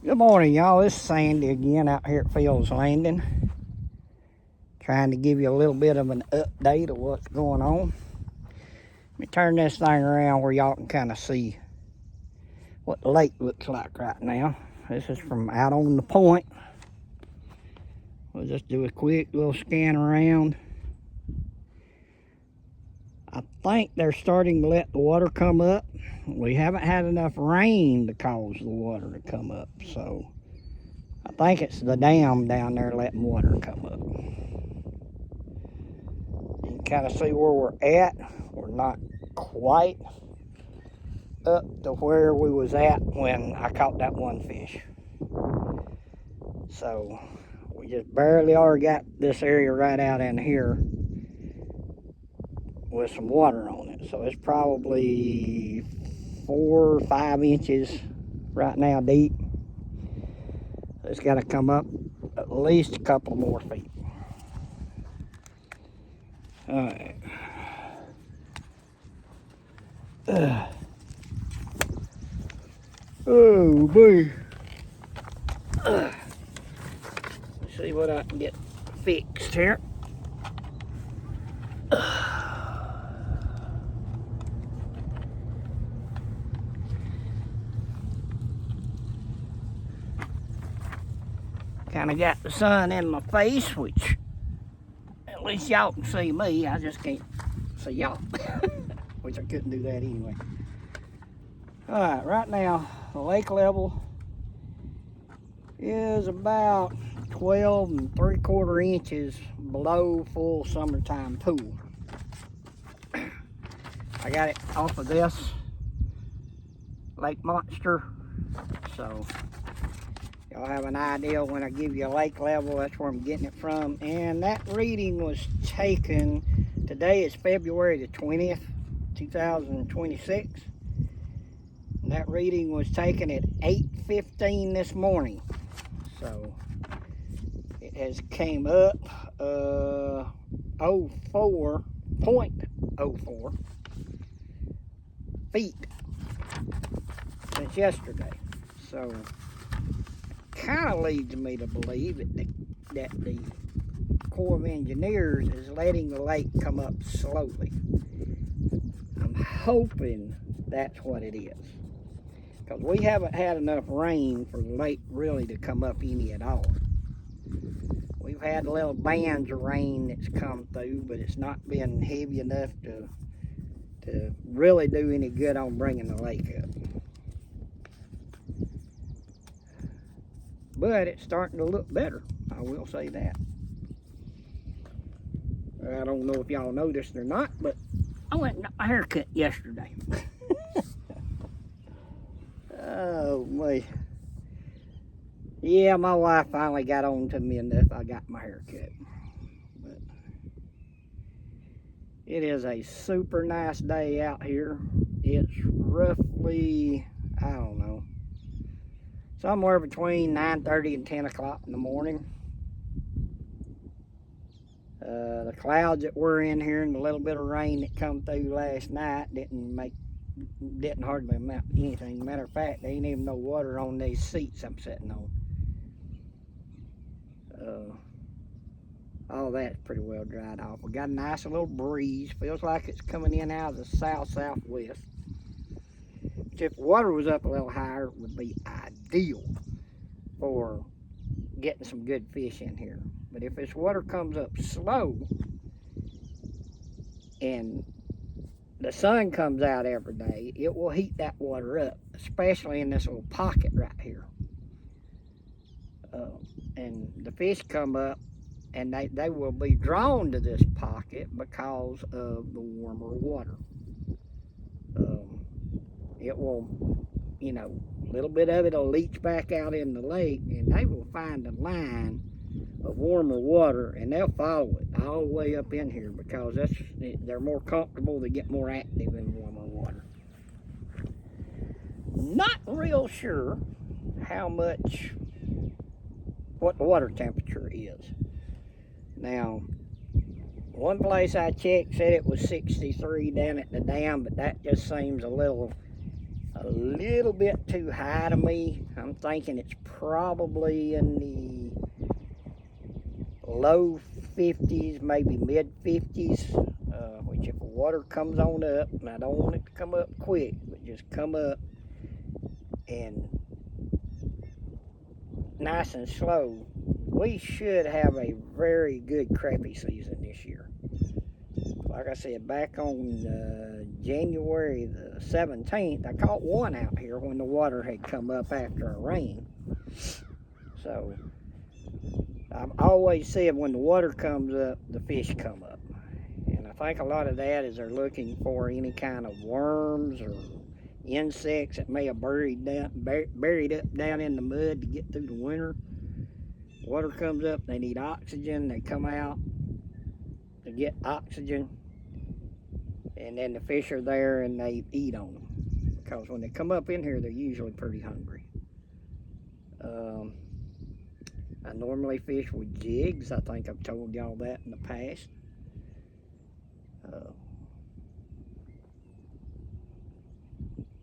Good morning, y'all. This is Sandy again out here at Fields Landing. Trying to give you a little bit of an update of what's going on. Let me turn this thing around where y'all can kind of see what the lake looks like right now. This is from out on the point. We'll just do a quick little scan around. I think they're starting to let the water come up. We haven't had enough rain to cause the water to come up, so I think it's the dam down there letting water come up. You can kind of see where we're at. We're not quite up to where we was at when I caught that one fish. So we just barely already got this area right out in here with some water on it. So it's probably 4 or 5 inches right now deep. It's got to come up at least a couple more feet. All right. Oh boy. Let's see what I can get fixed here. Kind of got the sun in my face, which at least y'all can see me. I just can't see y'all, which I couldn't do that anyway. All right, right now the lake level is about 12 3/4 inches below full summertime pool. I got it off of this Lake Monster, so y'all have an idea when I give you a lake level, that's where I'm getting it from. And that reading was taken, today is February the 20th, 2026. And that reading was taken at 8:15 this morning. So it has came up 0.04 feet since yesterday. So kind of leads me to believe that the Corps of Engineers is letting the lake come up slowly. I'm hoping that's what it is, because we haven't had enough rain for the lake really to come up any at all. We've had little bands of rain that's come through, but it's not been heavy enough to really do any good on bringing the lake up. But it's starting to look better, I will say that. I don't know if y'all noticed or not, but I went and got my hair cut yesterday. Oh boy. Yeah, my wife finally got on to me enough I got my hair cut. But it is a super nice day out here. It's roughly, I don't know, somewhere between 9:30 and 10 o'clock in the morning. The clouds that were in here and the little bit of rain that come through last night didn't hardly amount to anything. Matter of fact, there ain't even no water on these seats I'm sitting on. All that's pretty well dried off. We got a nice little breeze. Feels like it's coming in out of the south-southwest. If the water was up a little higher, it would be ideal for getting some good fish in here. But if this water comes up slow and the sun comes out every day, it will heat that water up, especially in this little pocket right here. And the fish come up and they will be drawn to this pocket because of the warmer water. It will, a little bit of it will leach back out in the lake, and they will find a line of warmer water and they'll follow it all the way up in here, because they're more comfortable, they get more active in warmer water. Not real sure what the water temperature is. Now, one place I checked said it was 63 down at the dam, but that just seems a little a little bit too high to me. I'm thinking it's probably in the low 50s, maybe mid 50s, which if the water comes on up, and I don't want it to come up quick, but just come up and nice and slow, we should have a very good crappie season this year. Like I said, back on January the 17th, I caught one out here when the water had come up after a rain. So I've always said when the water comes up, the fish come up. And I think a lot of that is they're looking for any kind of worms or insects that may have buried up down in the mud to get through the winter. Water comes up, they need oxygen, they come out to get oxygen, and then the fish are there and they eat on them. Because when they come up in here, they're usually pretty hungry. I normally fish with jigs. I think I've told y'all that in the past.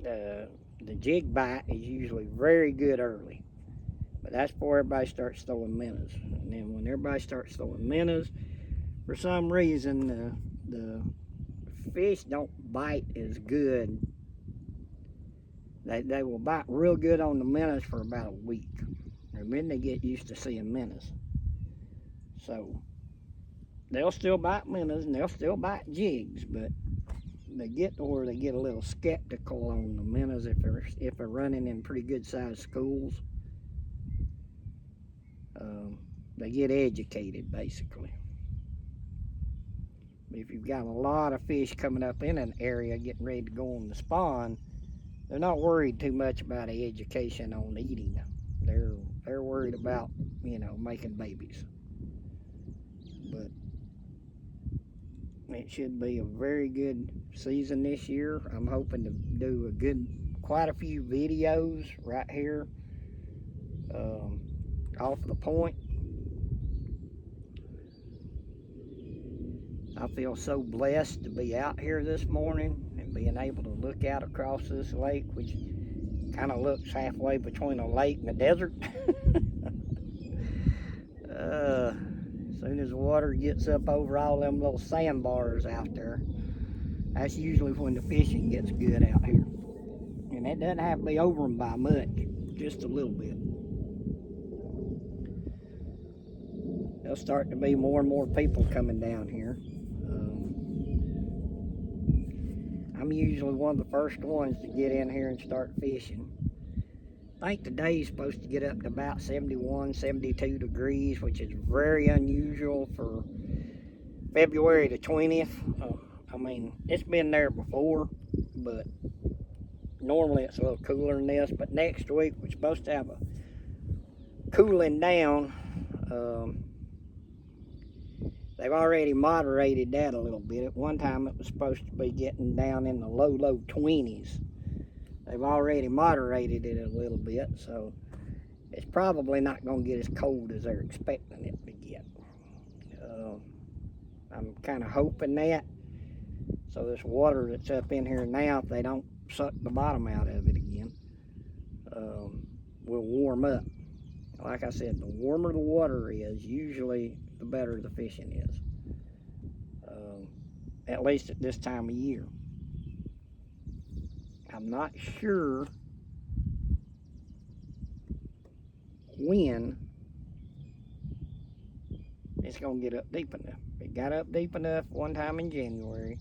The jig bite is usually very good early, but that's before everybody starts throwing minnows. And then when everybody starts throwing minnows, for some reason the fish don't bite as good. They will bite real good on the minnows for about a week, and then they get used to seeing minnows. So they'll still bite minnows and they'll still bite jigs, but they get to where they get a little skeptical on the minnows if they're running in pretty good sized schools. They get educated basically. If you've got a lot of fish coming up in an area getting ready to go on the spawn, they're not worried too much about the education on eating. They're worried about, making babies. But it should be a very good season this year. I'm hoping to do quite a few videos right here off the point. I feel so blessed to be out here this morning and being able to look out across this lake, which kind of looks halfway between a lake and a desert. As soon as the water gets up over all them little sandbars out there, that's usually when the fishing gets good out here. And it doesn't have to be over them by much, just a little bit. There'll start to be more and more people coming down here. I'm usually one of the first ones to get in here and start fishing. I think today's supposed to get up to about 71, 72 degrees, which is very unusual for February the 20th. It's been there before, but normally it's a little cooler than this. But next week we're supposed to have a cooling down. They've already moderated that a little bit. At one time it was supposed to be getting down in the low 20s. They've already moderated it a little bit, so it's probably not going to get as cold as they're expecting it to get. I'm kind of hoping that. So this water that's up in here now, if they don't suck the bottom out of it again, will warm up. Like I said, the warmer the water is, usually the better the fishing is. At least at this time of year. I'm not sure when it's going to get up deep enough. It got up deep enough one time in January.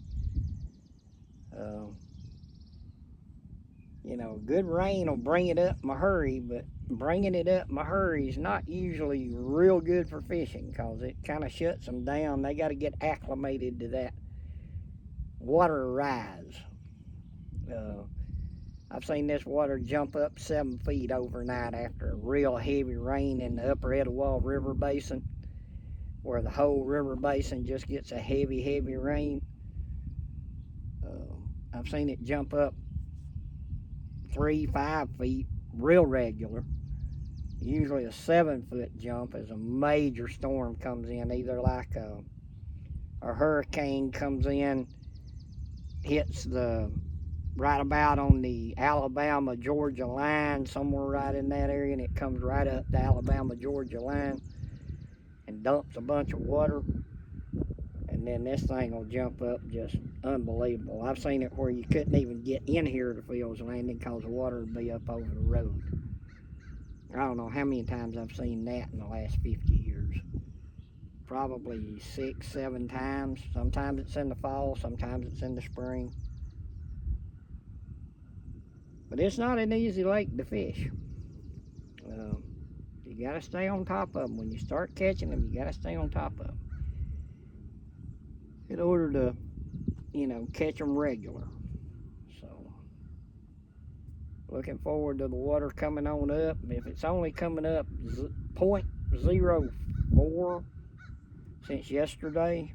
Good rain will bring it up in a hurry, but bringing it up in a hurry is not usually real good for fishing because it kind of shuts them down. They got to get acclimated to that water rise. I've seen this water jump up 7 feet overnight after a real heavy rain in the upper Etowah River Basin, where the whole river basin just gets a heavy rain. I've seen it jump up 3-5 feet real regular. Usually a 7-foot jump as a major storm comes in, either like a hurricane comes in, hits the right about on the Alabama-Georgia line, somewhere right in that area, and it comes right up the Alabama-Georgia line and dumps a bunch of water. And then this thing will jump up just unbelievable. I've seen it where you couldn't even get in here to Phil's Landing because the water would be up over the road. I don't know how many times I've seen that in the last 50 years. Probably 6, 7 times. Sometimes it's in the fall, sometimes it's in the spring. But it's not an easy lake to fish. You got to stay on top of them. When you start catching them, you got to stay on top of them in order to, catch them regular. So, looking forward to the water coming on up. If it's only coming up 0.04 since yesterday,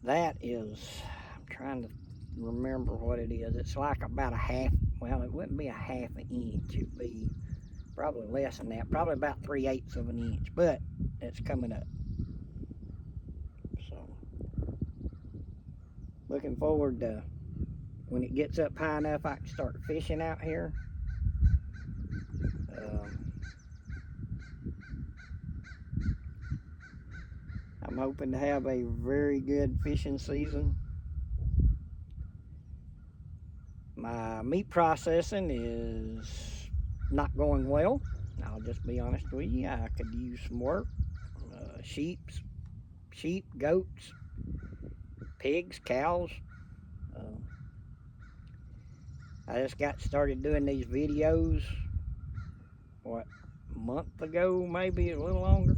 that is, I'm trying to remember what it is. It's like about a half, well, it wouldn't be a half an inch. It would be probably less than that, probably about 3/8 of an inch, but it's coming up. So, looking forward to when it gets up high enough I can start fishing out here. I'm hoping to have a very good fishing season. My meat processing is not going well. I'll just be honest with you. I could use some work. Sheep, goats, pigs, cows. I just got started doing these videos, a month ago, maybe a little longer.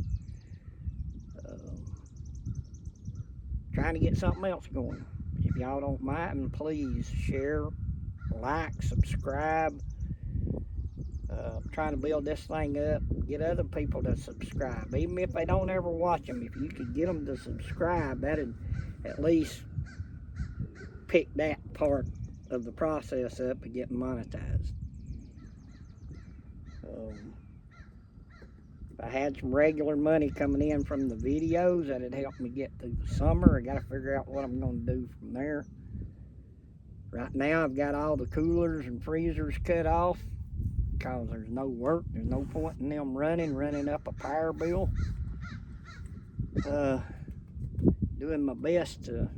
Trying to get something else going. If y'all don't mind, please share, like, subscribe. Trying to build this thing up, get other people to subscribe. Even if they don't ever watch them, if you could get them to subscribe, that'd at least pick that part of the process up and get monetized. If I had some regular money coming in from the videos, that'd help me get through the summer. I got to figure out what I'm going to do from there. Right now, I've got all the coolers and freezers cut off because there's no work. There's no point in them running up a power bill. Doing my best to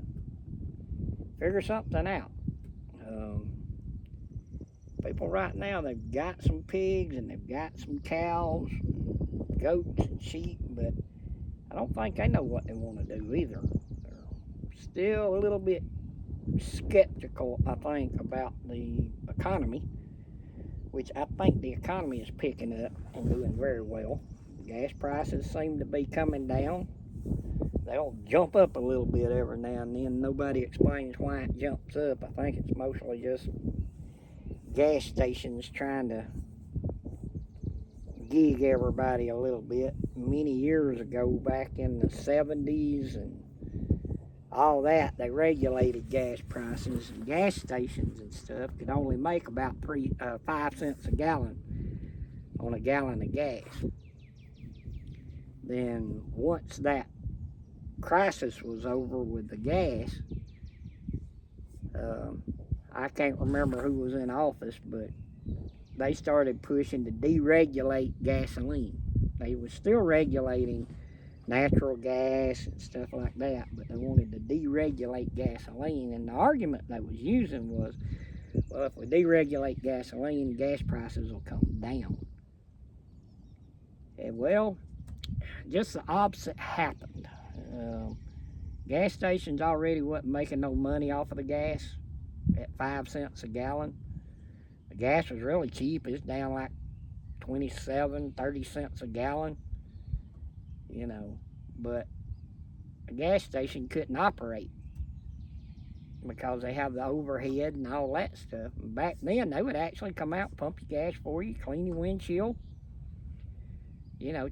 figure something out. People right now, they've got some pigs and they've got some cows, and goats and sheep, but I don't think they know what they want to do either. They're still a little bit skeptical, I think, about the economy, which I think the economy is picking up and doing very well. Gas prices seem to be coming down. They'll jump up a little bit every now and then. Nobody explains why it jumps up. I think it's mostly just gas stations trying to gig everybody a little bit. Many years ago, back in the 70s and all that, they regulated gas prices, and gas stations and stuff could only make about 5 cents a gallon on a gallon of gas. Then once that crisis was over with the gas, I can't remember who was in office, but they started pushing to deregulate gasoline. They were still regulating natural gas and stuff like that, but they wanted to deregulate gasoline, and the argument they was using was, well, if we deregulate gasoline, gas prices will come down. And well, just the opposite happened. Gas stations already wasn't making no money off of the gas at 5 cents a gallon. The gas was really cheap. It's down like 27, 30 cents a gallon, but a gas station couldn't operate because they have the overhead and all that stuff. And back then, they would actually come out, pump your gas for you, clean your windshield,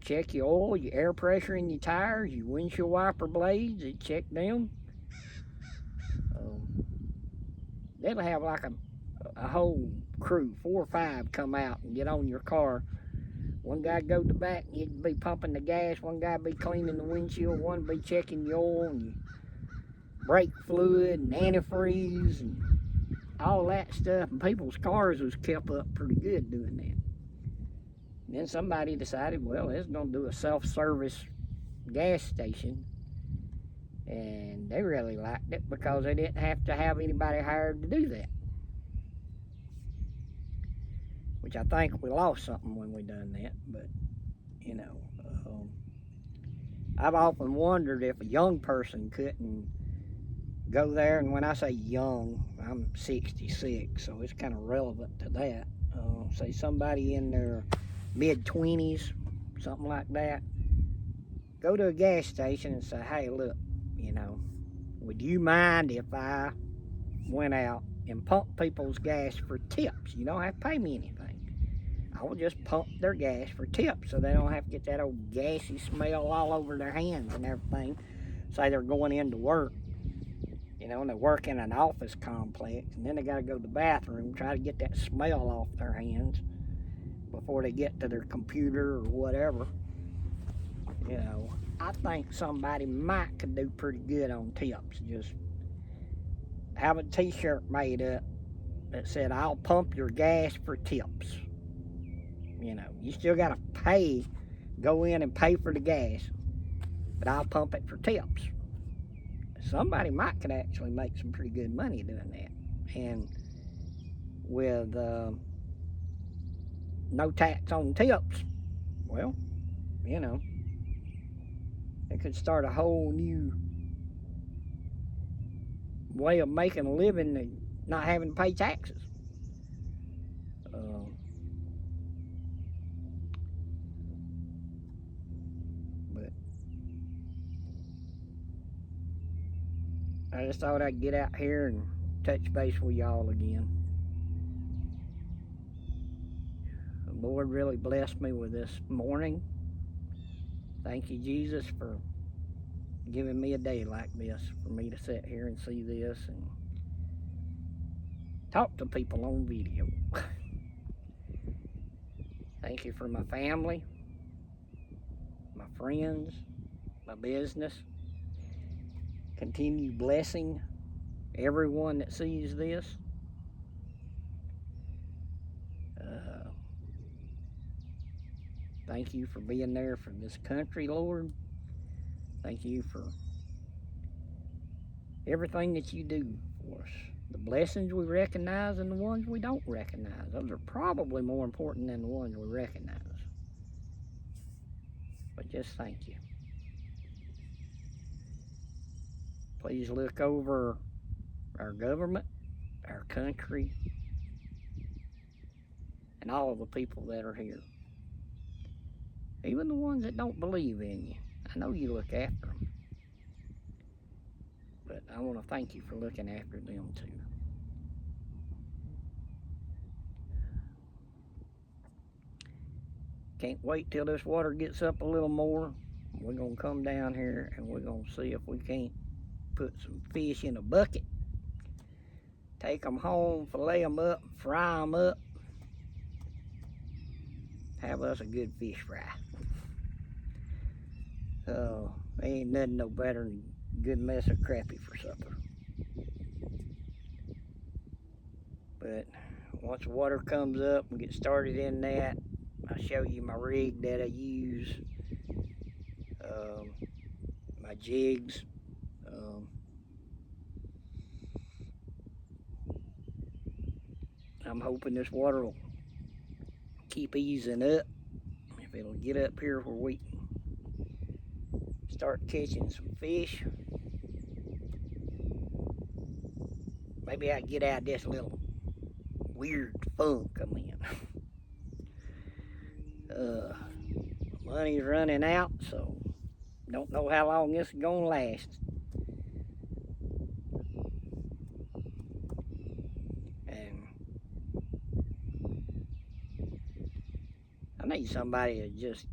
check your oil, your air pressure in your tires, your windshield wiper blades, they'd check them. They'd have like a whole crew, 4 or 5, come out and get on your car. One guy go to the back, he'd be pumping the gas, one guy be cleaning the windshield, one be checking your oil and brake fluid and antifreeze and all that stuff, and people's cars was kept up pretty good doing that. And then somebody decided, well, it's going to do a self-service gas station, and they really liked it because they didn't have to have anybody hired to do that. Which I think we lost something when we done that, but you know, I've often wondered if a young person couldn't go there, and when I say young, I'm 66, so it's kind of relevant to that. Say somebody in their mid-20s, something like that, go to a gas station and say, hey, look, you know, would you mind if I went out and pumped people's gas for tips? You don't have to pay me anything. I will just pump their gas for tips so they don't have to get that old gassy smell all over their hands and everything. Say they're going into work, you know, and they work in an office complex, and then they got to go to the bathroom, try to get that smell off their hands before they get to their computer or whatever. You know, I think somebody might could do pretty good on tips. Just have a t-shirt made up that said, I'll pump your gas for tips. You know, you still got to pay, go in and pay for the gas, but I'll pump it for tips. Somebody might could actually make some pretty good money doing that. And with no tax on tips, well, you know, it could start a whole new way of making a living and not having to pay taxes. But I just thought I'd get out here and touch base with y'all again. The Lord really blessed me with this morning. Thank you, Jesus, for giving me a day like this, for me to sit here and see this and talk to people on video. Thank you for my family, my friends, my business. Continue blessing everyone that sees this. Thank you for being there for this country, Lord. Thank you for everything that you do for us. The blessings we recognize and the ones we don't recognize. Those are probably more important than the ones we recognize. But just thank you. Please look over our government, our country, and all of the people that are here. Even the ones that don't believe in you. I know you look after them. But I want to thank you for looking after them too. Can't wait till this water gets up a little more. We're going to come down here and we're going to see if we can't put some fish in a bucket. Take them home, fillet them up, fry them up. Have us a good fish fry. Ain't nothing no better than a good mess of crappie for supper. But once the water comes up and get started in that, I'll show you my rig that I use, my jigs. I'm hoping this water will keep easing up. If it'll get up here where we can start catching some fish. Maybe I can get out this little weird funk I'm in. Money's running out, so don't know how long this is gonna last. And I need somebody to just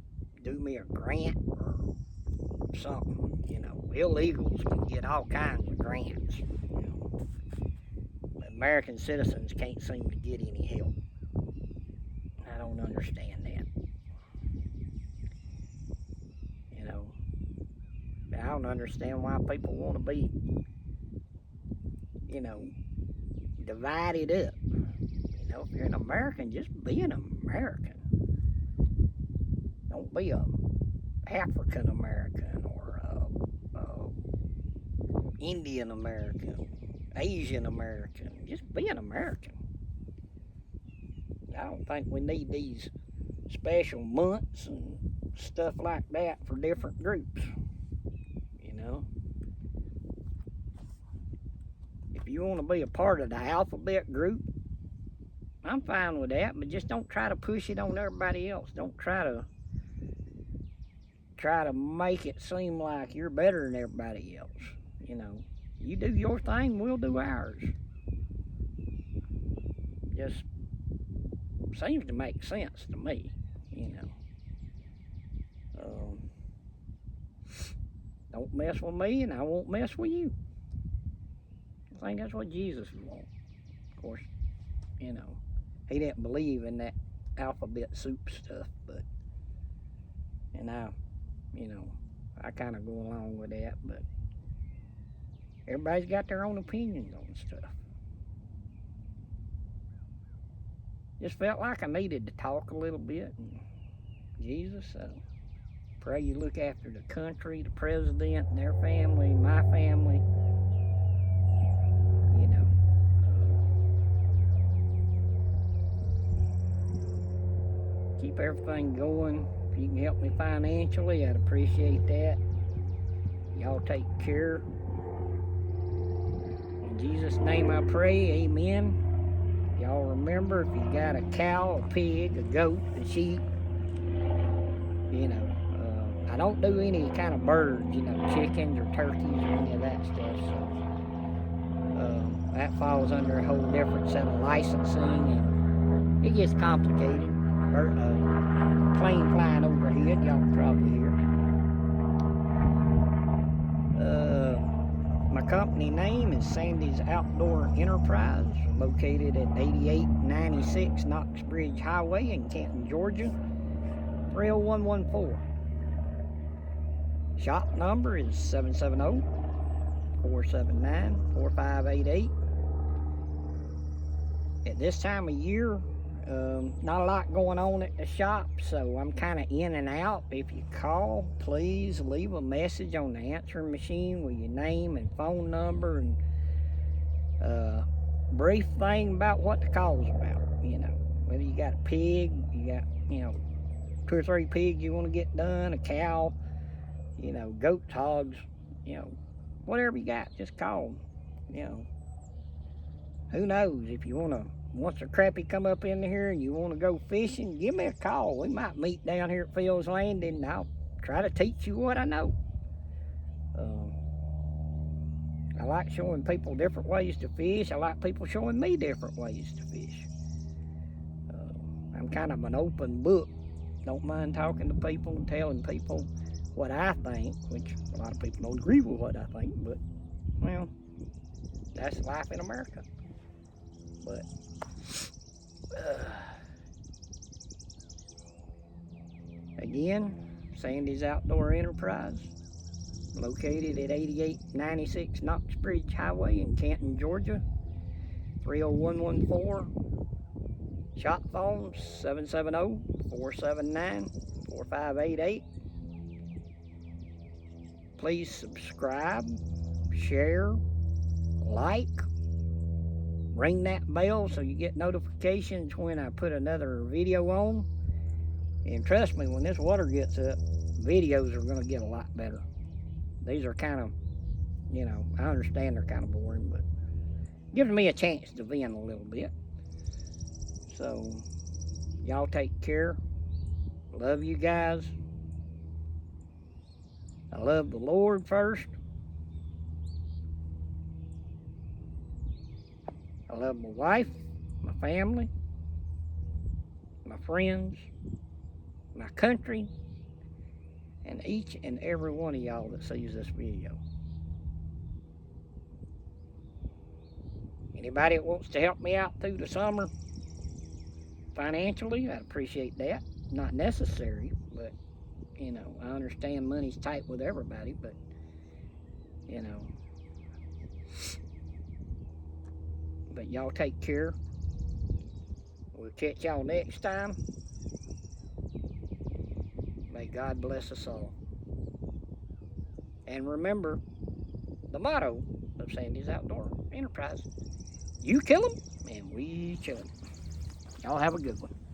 do me a grant or something. You know, illegals can get all kinds of grants. You know, but American citizens can't seem to get any help. I don't understand that. You know, I don't understand why people want to be you know, divided up. You know, if you're an American, just be an American. Don't be a African American or a Indian American, Asian American. Just be an American. I don't think we need these special months and stuff like that for different groups. You know, if you want to be a part of the alphabet group, I'm fine with that, but just don't try to push it on everybody else. Don't try to make it seem like you're better than everybody else. You know, you do your thing, we'll do ours. Just seems to make sense to me, you know. Don't mess with me and I won't mess with you. I think that's what Jesus would want. Of course, you know, he didn't believe in that alphabet soup stuff, but, and you know, I kind of go along with that, but everybody's got their own opinions on stuff. Just felt like I needed to talk a little bit, and Jesus, pray you look after the country, the president and their family, my family, you know. Keep everything going. If you can help me financially, I'd appreciate that. Y'all take care. In Jesus' name I pray, amen. Y'all remember, if you got a cow, a pig, a goat, a sheep, you know, I don't do any kind of birds, you know, chickens or turkeys or any of that stuff. So that falls under a whole different set of licensing, and it gets complicated. Plane flying overhead, y'all can probably hear. My company name is Sandy's Outdoor Enterprise, located at 8896 Knox Bridge Highway in Canton, Georgia, 30114. Shop number is 770-479-4588. At this time of year, not a lot going on at the shop, so I'm kind of in and out. If you call, please leave a message on the answering machine with your name and phone number and brief thing about what the call's about. You know, whether you got a pig, you got, you know, 2 or 3 pigs you want to get done, a cow, you know, goats, hogs, you know, whatever you got, just call them. You know, who knows, if you want to, once a crappie come up in here and you want to go fishing, give me a call. We might meet down here at Phil's Landing, and I'll try to teach you what I know. I like showing people different ways to fish. I like people showing me different ways to fish. I'm kind of an open book. Don't mind talking to people and telling people what I think, which a lot of people don't agree with what I think, but, well, that's life in America. But again, Sandy's Outdoor Enterprise, located at 8896 Knox Bridge Highway in Canton, Georgia, 30114. Shop phone 770-479-4588. Please subscribe, share, like, ring that bell so you get notifications when I put another video on. And trust me, when this water gets up, videos are going to get a lot better. These are kind of, you know, I understand they're kind of boring, but gives me a chance to vent a little bit. So, y'all take care. Love you guys. I love the Lord first. I love my wife, my family, my friends, my country, and each and every one of y'all that sees this video. Anybody that wants to help me out through the summer financially, I'd appreciate that. Not necessary, but, you know, I understand money's tight with everybody, but, you know, But y'all take care. We'll catch y'all next time. May God bless us all. And remember the motto of Sandy's Outdoor Enterprise. You kill 'em, and we chill 'em. Y'all have a good one.